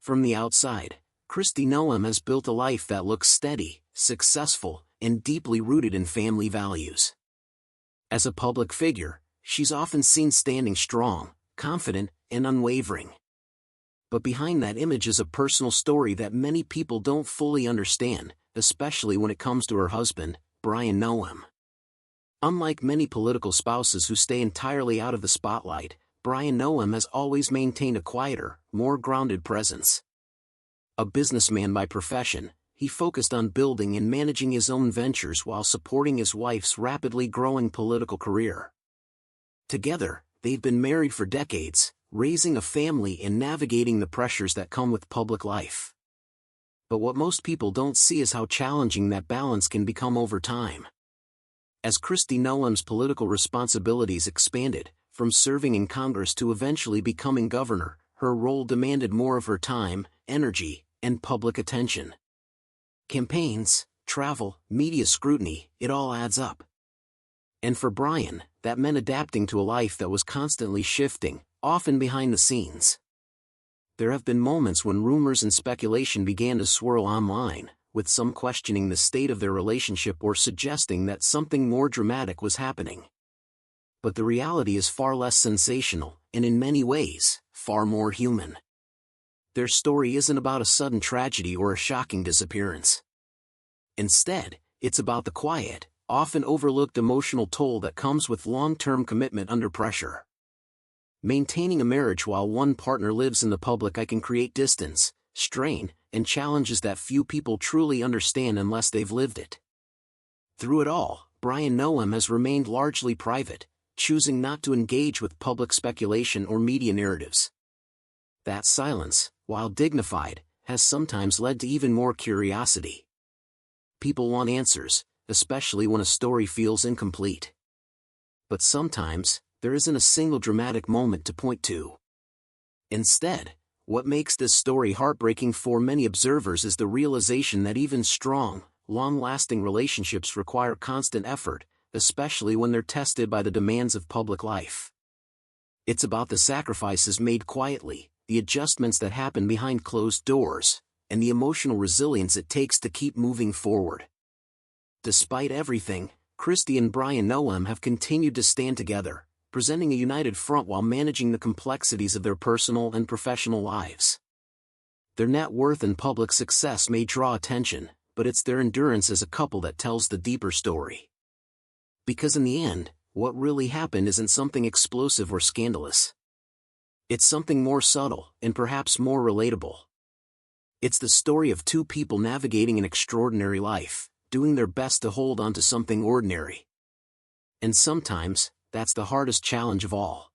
From the outside, Kristi Noem has built a life that looks steady, successful, and deeply rooted in family values. As a public figure, she's often seen standing strong, confident, and unwavering. But behind that image is a personal story that many people don't fully understand, especially when it comes to her husband, Bryon Noem. Unlike many political spouses who stay entirely out of the spotlight, Bryon Noem has always maintained a quieter, more grounded presence. A businessman by profession, he focused on building and managing his own ventures while supporting his wife's rapidly growing political career. Together, they've been married for decades, raising a family and navigating the pressures that come with public life. But what most people don't see is how challenging that balance can become over time. As Kristi Noem's political responsibilities expanded, from serving in Congress to eventually becoming governor, her role demanded more of her time, energy, and public attention. Campaigns, travel, media scrutiny, it all adds up. And for Bryon, that meant adapting to a life that was constantly shifting, often behind the scenes. There have been moments when rumors and speculation began to swirl online, with some questioning the state of their relationship or suggesting that something more dramatic was happening. But the reality is far less sensational, and in many ways, far more human. Their story isn't about a sudden tragedy or a shocking disappearance. Instead, it's about the quiet, often overlooked emotional toll that comes with long-term commitment under pressure. Maintaining a marriage while one partner lives in the public eye can create distance, strain, and challenges that few people truly understand unless they've lived it. Through it all, Bryon Noem has remained largely private, choosing not to engage with public speculation or media narratives. That silence, while dignified, has sometimes led to even more curiosity. People want answers, especially when a story feels incomplete. But sometimes, there isn't a single dramatic moment to point to. Instead, what makes this story heartbreaking for many observers is the realization that even strong, long-lasting relationships require constant effort, especially when they're tested by the demands of public life. It's about the sacrifices made quietly, the adjustments that happen behind closed doors, and the emotional resilience it takes to keep moving forward. Despite everything, Kristi and Bryon Noem have continued to stand together, presenting a united front while managing the complexities of their personal and professional lives. Their net worth and public success may draw attention, but it's their endurance as a couple that tells the deeper story. Because in the end, what really happened isn't something explosive or scandalous. It's something more subtle, and perhaps more relatable. It's the story of two people navigating an extraordinary life, doing their best to hold on to something ordinary. And sometimes, that's the hardest challenge of all.